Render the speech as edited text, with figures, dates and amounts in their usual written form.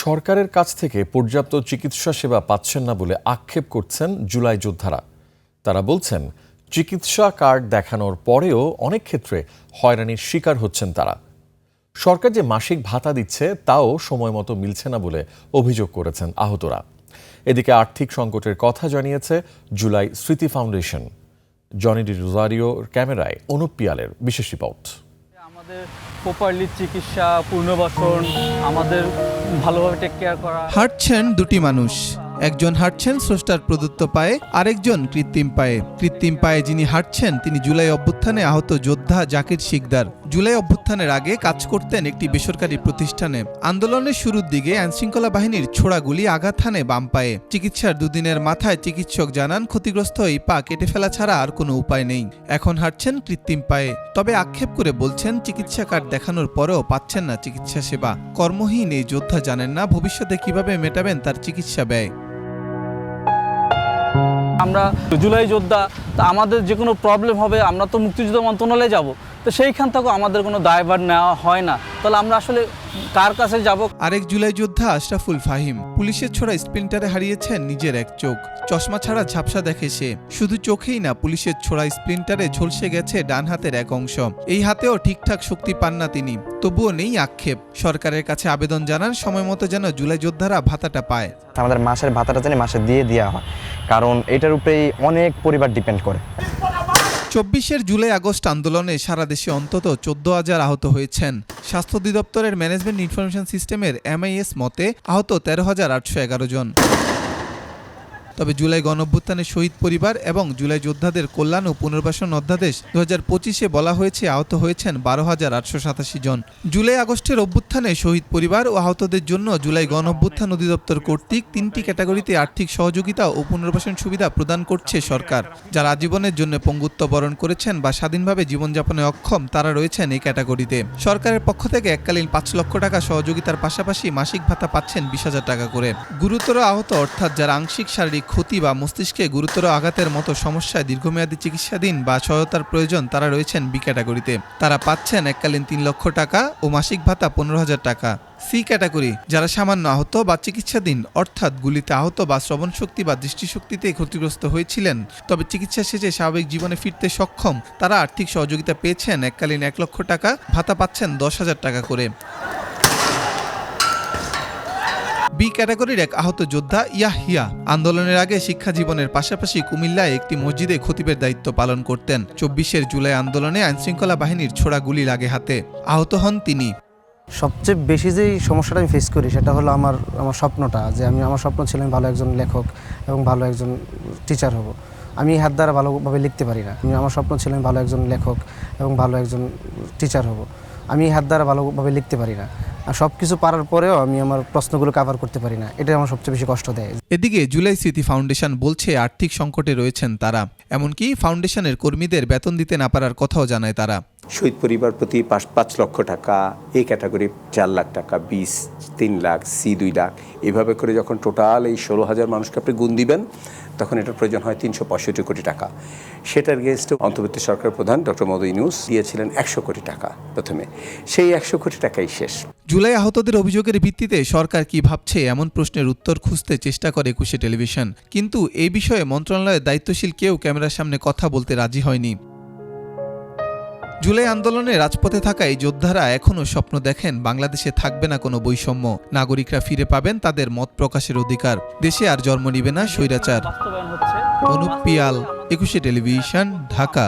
সরকারের কাছ থেকে পর্যাপ্ত চিকিৎসা সেবা পাচ্ছেন না বলে আক্ষেপ করছেন জুলাই যোদ্ধারা। তারা বলছেন, চিকিৎসা কার্ড দেখানোর পরেও অনেক ক্ষেত্রে হয়রানির শিকার হচ্ছেন তারা। সরকার যে মাসিক ভাতা দিচ্ছে তাও সময় মতো মিলছে না বলে অভিযোগ করেছেন আহতরা। এদিকে আর্থিক সংকটের কথা জানিয়েছে জুলাই স্মৃতি ফাউন্ডেশন। জনি ডি রোজারিওর ক্যামেরায় অনুপ পিয়ালের বিশেষ রিপোর্ট। আমাদের প্রপারলি চিকিৎসা, পুনর্বাসন, আমাদের ভালোভাবে টেক কেয়ার করা। হাঁটছেন দুটি মানুষ, একজন হাঁটছেন স্রষ্টার প্রদত্ত পায়ে, আরেকজন কৃত্রিম পায়ে। কৃত্রিম পায়ে যিনি হাঁটছেন তিনি জুলাই অভ্যুত্থানে আহত যোদ্ধা জাকির শিকদার। জুলাই অভ্যুত্থানের আগে কাজ করতেন একটি বেসরকারি প্রতিষ্ঠানে। আন্দোলনের শুরুর দিকে আইনশৃঙ্খলা বাহিনীর ছোড়া গুলি আঘাত হানে বাম পায়ে। চিকিৎসার দুদিনের মাথায় চিকিৎসক জানান ক্ষতিগ্রস্ত এই পা কেটে ফেলা ছাড়া আর কোনো উপায় নেই। এখন হাঁটছেন কৃত্রিম পায়ে। তবে আক্ষেপ করে বলছেন, চিকিৎসা কার্ড দেখানোর পরেও পাচ্ছেন না চিকিৎসা সেবা। কর্মহীন এই যোদ্ধা জানেন না ভবিষ্যতে কিভাবে মেটাবেন তার চিকিৎসা ব্যয়। আমরা জুলাই যোদ্ধা, তা আমাদের যে কোনো প্রবলেম হবে আমরা তো মুক্তিযুদ্ধ মন্ত্রণালয়ে যাব, তো সেইখান থেকেও আমাদের কোনো দায়ভার নেওয়া হয় না। তাহলে আমরা আসলে কার কাছে যাব? আরেক জুলাই যোদ্ধা আশরাফুল ফাহিম পুলিশের ছোড়া স্প্লিন্টারে হারিয়েছেন নিজের এক চোখ। চশমা ছাড়া ঝাপসা দেখে সে। শুধু চোখেই না, পুলিশের ছোড়া স্প্লিন্টারে ঝলসে গেছে ডান হাতের এক অংশ। এই হাতেও ঠিকঠাক শক্তি পান না তিনি। তবুও নেই আক্ষেপ। সরকারের কাছে আবেদন জানান সময় মতো যেন জুলাই যোদ্ধারা ভাতাটা পায়। আমাদের মাসের ভাতাটা যেন মাসে দিয়ে দেওয়া হয়, কারণ এটার উপরেই অনেক পরিবার ডিপেন্ড করে। 24 জুলাই আগস্ট আন্দোলনে সারা দেশে অন্তত 14,000 আহত হয়েছেন। স্বাস্থ্য অধিদপ্তরের ম্যানেজমেন্ট ইনফরমেশন সিস্টেমের MIS মতে আহত 13,811 জন। তবে জুলাই গণঅভ্যুত্থানের শহীদ পরিবার এবং জুলাই যোদ্ধাদের কল্যাণ ও পুনর্বাসন অধ্যাদেশ 2025-এ বলা হয়েছে আহত হয়েছেন 12,887 জন। জুলাই আগস্টের অভ্যুত্থানে শহীদ পরিবার ও আহতদের জন্য জুলাই গণঅভ্যুত্থান অধিদপ্তর কর্তৃক 3টি ক্যাটাগরিতে আর্থিক সহযোগিতা ও পুনর্বাসন সুবিধা প্রদান করছে সরকার। যারা আজীবনের জন্য পঙ্গুত্ব বরণ করেছেন বা স্বাধীনভাবে জীবনযাপনে অক্ষম তারা রয়েছেন এই ক্যাটাগরিতে। সরকারের পক্ষ থেকে এককালীন 5 লক্ষ টাকা সহযোগিতার পাশাপাশি মাসিক ভাতা পাচ্ছেন 20,000 টাকা করে। গুরুতর আহত অর্থাৎ যারা আংশিক শারীরিক ক্ষতি বা মস্তিষ্কে গুরুতর আঘাতের মতো সমস্যায় দীর্ঘমেয়াদী চিকিৎসাধীন বা সহায়তার প্রয়োজন তারা রয়েছেন বি ক্যাটাগরিতে। তারা পাচ্ছেন এককালীন 3 লক্ষ টাকা ও মাসিক ভাতা 15,000 টাকা। সি ক্যাটাগরি যারা সামান্য আহত বা চিকিৎসাধীন অর্থাৎ গুলিতে আহত বা শ্রবণ শক্তি বা দৃষ্টিশক্তিতে ক্ষতিগ্রস্ত হয়েছিলেন তবে চিকিৎসা শেষে স্বাভাবিক জীবনে ফিরতে সক্ষম, তারা আর্থিক সহযোগিতা পেয়েছেন এককালীন 1 লক্ষ টাকা, ভাতা পাচ্ছেন 10,000 টাকা করে। বি ক্যাটাগরির এক আহত যোদ্ধা ইয়াহিয়া আন্দোলনের আগে শিক্ষা জীবনের পাশাপাশি কুমিল্লায় একটি মসজিদে খতিবের দায়িত্ব পালন করতেন। 24 জুলাই আন্দোলনে আইনশৃঙ্খলা বাহিনীর ছোড়া গুলি লাগে হাতে। আহত হন তিনি। সবচেয়ে বেশি যেই সমস্যাটা আমি ফেস করি সেটা হলো আমার স্বপ্নটা, যে আমার স্বপ্ন ছিল আমি ভালো একজন লেখক এবং ভালো একজন টিচার হব। আমি হাত দ্বারা ভালোভাবে লিখতে পারি না। আমার স্বপ্ন ছিল আমি ভালো একজন লেখক এবং ভালো একজন টিচার হব। আমি হাত দ্বারা ভালোভাবে লিখতে পারি না। আর সব কিছু পারার পরেও আমি আমার প্রশ্নগুলো কভার করতে পারি না। এটাই আমার সবচেয়ে বেশি কষ্ট দেয়। এদিকে জুলাই স্মৃতি ফাউন্ডেশন বলছে আর্থিক সংকটে রয়েছেন তারা। এমনকি ফাউন্ডেশনের কর্মীদের বেতন দিতে না পারার কথাও জানায় তারা। শহীদ পরিবার প্রতি 5 লক্ষ টাকা, এই ক্যাটাগরি 4 লাখ টাকা, বি 3 লাখ, সি 2 লাখ, এভাবে করে যখন টোটাল এই 16,000 মানুষকে আপনি গুণ দিবেন তখন এটার প্রয়োজন হয় 365 কোটি টাকা। সেটার এগেইনস্টে অন্তর্বর্তী সরকার প্রধান ডক্টর মোহাম্মদ ইউনূস দিয়েছিলেন 100 কোটি টাকা প্রথমে। সেই 100 কোটি টাকাই শেষ। জুলাই আহতদের অভিযোগের ভিত্তিতে সরকার কি ভাবছে এমন প্রশ্নের উত্তর খুঁজতে চেষ্টা করে 21 টেলিভিশন, কিন্তু এই বিষয়ে মন্ত্রণালয়ের দায়িত্বশীল কেউ ক্যামেরার সামনে কথা বলতে রাজি হয়নি। জুলাই আন্দোলনে রাজপথে থাকা এই যোদ্ধারা এখনও স্বপ্ন দেখেন বাংলাদেশে থাকবে না কোনো বৈষম্য, নাগরিকরা ফিরে পাবেন তাদের মত প্রকাশের অধিকার, দেশে আর জন্ম নিবে না স্বৈরাচার। অনুপ পিয়াল, 21 টেলিভিশন, ঢাকা।